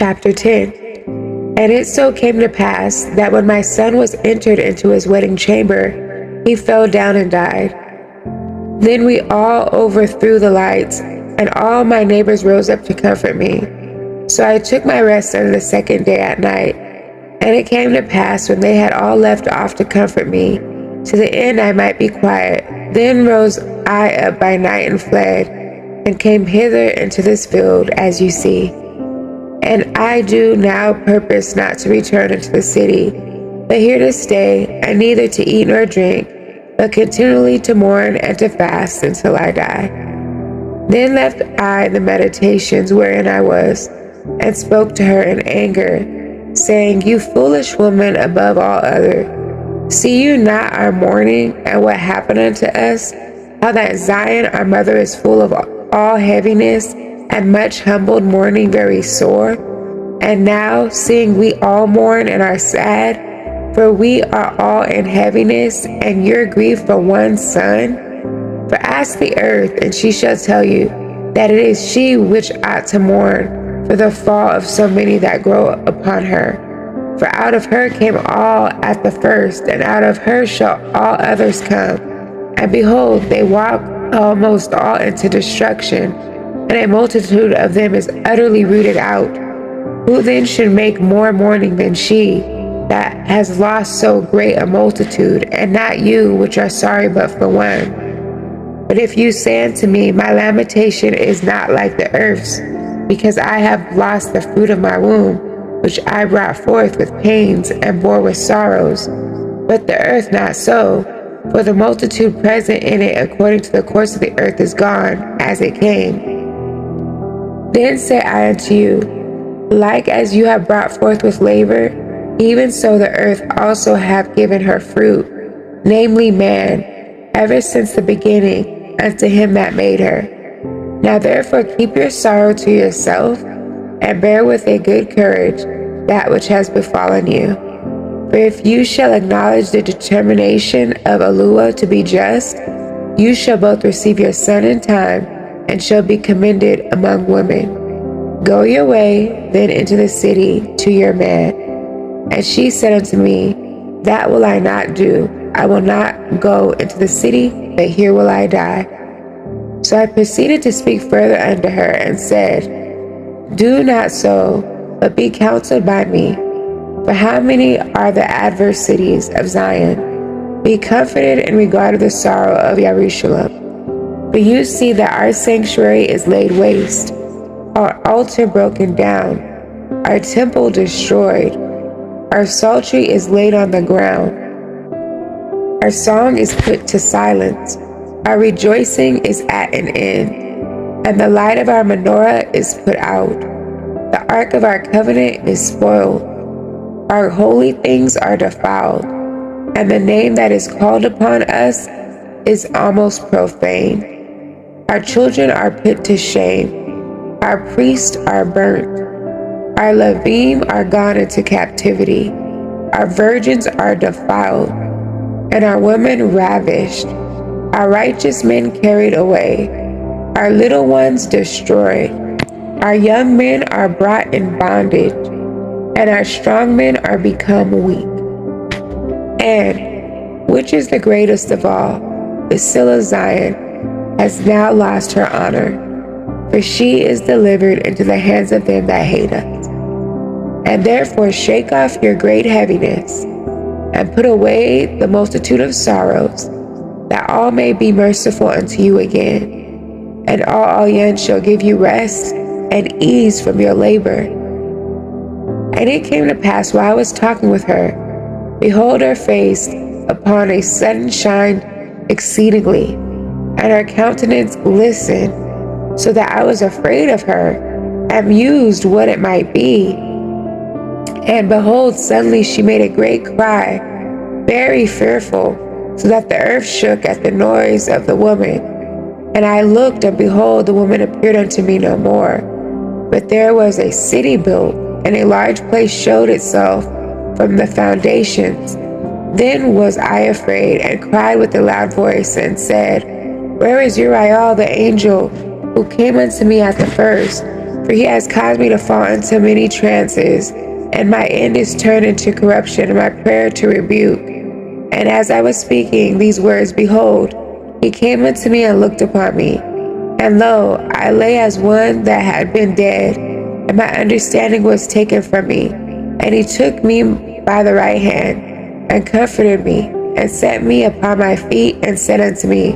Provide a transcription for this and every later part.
Chapter 10. And it so came to pass that when my son was entered into his wedding chamber, he fell down and died. Then we all overthrew the lights, and all my neighbors rose up to comfort me. So I took my rest on the second day at night. And it came to pass when they had all left off to comfort me, to the end I might be quiet, then rose I up by night and fled, and came hither into this field, as you see. And I do now purpose not to return into the city, but here to stay, and neither to eat nor drink, but continually to mourn and to fast until I die. Then left I the meditations wherein I was, and spoke to her in anger, saying, You foolish woman above all other, see you not our mourning, and what happened unto us, how that Zion our mother is full of all heaviness, and much humbled, mourning very sore? And now, seeing we all mourn and are sad, for we are all in heaviness, and your grief for one son? For ask the earth, and she shall tell you, that it is she which ought to mourn for the fall of so many that grow upon her. For out of her came all at the first, and out of her shall all others come. And behold, they walk almost all into destruction, and a multitude of them is utterly rooted out. Who then should make more mourning than she, that has lost so great a multitude, and not you, which are sorry but for one? But if you say unto me, My lamentation is not like the earth's, because I have lost the fruit of my womb, which I brought forth with pains and bore with sorrows. But the earth not so, for the multitude present in it according to the course of the earth is gone, as it came. Then say I unto you, like as you have brought forth with labor, even so the earth also hath given her fruit, namely man, ever since the beginning, unto him that made her. Now therefore keep your sorrow to yourself, and bear with a good courage that which has befallen you. For if you shall acknowledge the determination of Elua to be just, you shall both receive your son in time, and shall be commended among women. Go your way then into the city to your man. And she said unto me, That will I not do. I will not go into the city, but here will I die. So I proceeded to speak further unto her, and said, Do not so, but be counseled by me. For how many are the adversities of Zion? Be comforted in regard to the sorrow of Jerusalem. For you see that our sanctuary is laid waste, our altar broken down, our temple destroyed, our psaltery is laid on the ground, our song is put to silence, our rejoicing is at an end, and the light of our menorah is put out. The ark of our covenant is spoiled, our holy things are defiled, and the name that is called upon us is almost profane. Our children are put to shame, our priests are burnt, our Levim are gone into captivity, our virgins are defiled, and our women ravished, our righteous men carried away, our little ones destroyed, our young men are brought in bondage, and our strong men are become weak. And, which is the greatest of all, the Sill of Zion has now lost her honor, for she is delivered into the hands of them that hate us. And therefore shake off your great heaviness, and put away the multitude of sorrows, that all may be merciful unto you again. And all shall give you rest and ease from your labor. And it came to pass while I was talking with her, behold, her face upon a sudden shined exceedingly, and her countenance glistened, so that I was afraid of her, and mused what it might be. And behold, suddenly she made a great cry, very fearful, so that the earth shook at the noise of the woman. And I looked, and behold, the woman appeared unto me no more. But there was a city built, and a large place showed itself from the foundations. Then was I afraid, and cried with a loud voice, and said, Where is Uriel the angel who came unto me at the first? For For he has caused me to fall into many trances, and my end is turned into corruption, and my prayer to rebuke. And as I was speaking these words, behold, he came unto me and looked upon me. And lo, I lay as one that had been dead, and my understanding was taken from me. And he took me by the right hand, and comforted me, and set me upon my feet, and said unto me,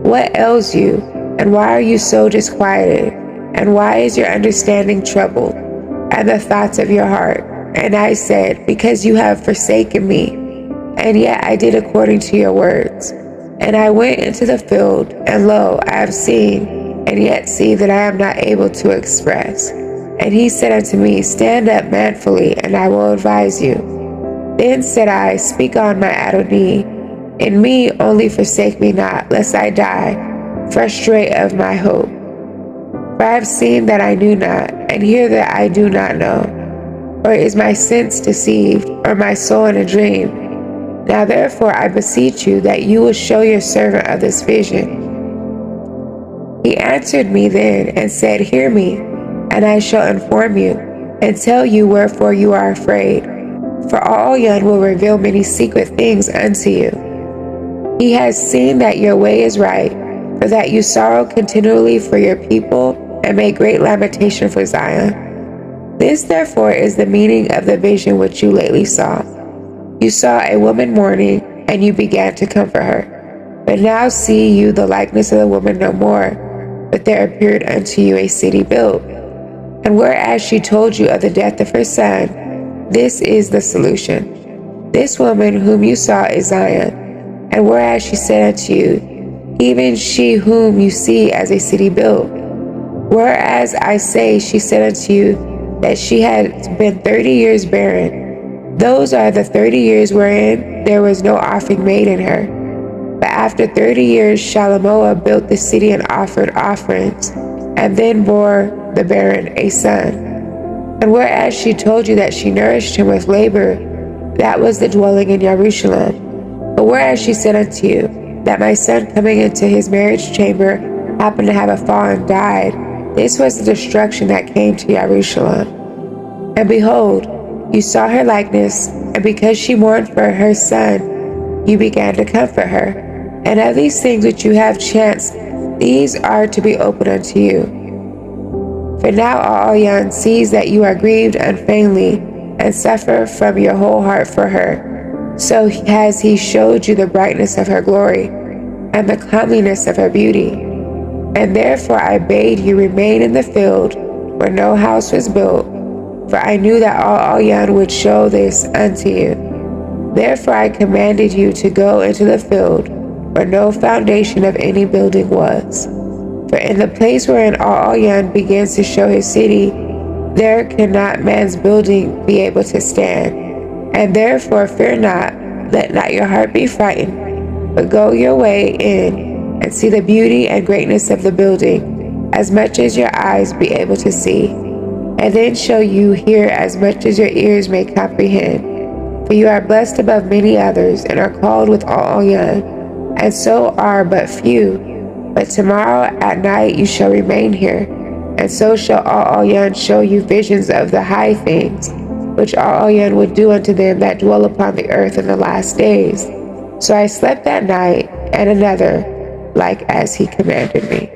What ails you? And why are you so disquieted? And why is your understanding troubled, and the thoughts of your heart? And I said, Because you have forsaken me, and yet I did according to your words. And I went into the field, and lo, I have seen, and yet see that I am not able to express. And he said unto me, Stand up manfully, and I will advise you. Then said I, Speak on, my Adonai. In me only forsake me not, lest I die, frustrate of my hope. For I have seen that I knew not, and hear that I do not know. Or is my sense deceived, or my soul in a dream? Now therefore I beseech you that you will show your servant of this vision. He answered me then and said, Hear me, and I shall inform you, and tell you wherefore you are afraid. For All-Yon will reveal many secret things unto you. He has seen that your way is right, for that you sorrow continually for your people, and make great lamentation for Zion. This therefore is the meaning of the vision which you lately saw. You saw a woman mourning, and you began to comfort her. But now see you the likeness of the woman no more, but there appeared unto you a city built. And whereas she told you of the death of her son, this is the solution. This woman whom you saw is Zion. And whereas she said unto you, Even she whom you see as a city built. Whereas I say, she said unto you that she had been 30 years barren. Those are the 30 years wherein there was no offering made in her. But after 30 years Shalamoah built the city and offered offerings, and then bore the barren a son. And whereas she told you that she nourished him with labor, that was the dwelling in Jerusalem. But whereas she said unto you, that my son coming into his marriage chamber happened to have a fall and died, this was the destruction that came to Jerusalem. And behold, you saw her likeness, and because she mourned for her son, you began to comfort her. And of these things which you have chanced, these are to be opened unto you. For now All-Yon sees that you are grieved unfeignedly, and suffer from your whole heart for her. So has he showed you the brightness of her glory, and the comeliness of her beauty. And therefore I bade you remain in the field, where no house was built, for I knew that All-Yon would show this unto you. Therefore I commanded you to go into the field, where no foundation of any building was. For in the place wherein All-Yon begins to show his city, there cannot man's building be able to stand. And therefore fear not, let not your heart be frightened, but go your way in, and see the beauty and greatness of the building, as much as your eyes be able to see. And then shall you hear as much as your ears may comprehend. For you are blessed above many others, and are called with All-Yon, and so are but few. But tomorrow at night you shall remain here, and so shall All-Yon show you visions of the high things, which All-Yon would do unto them that dwell upon the earth in the last days. So I slept that night, and another, like as he commanded me.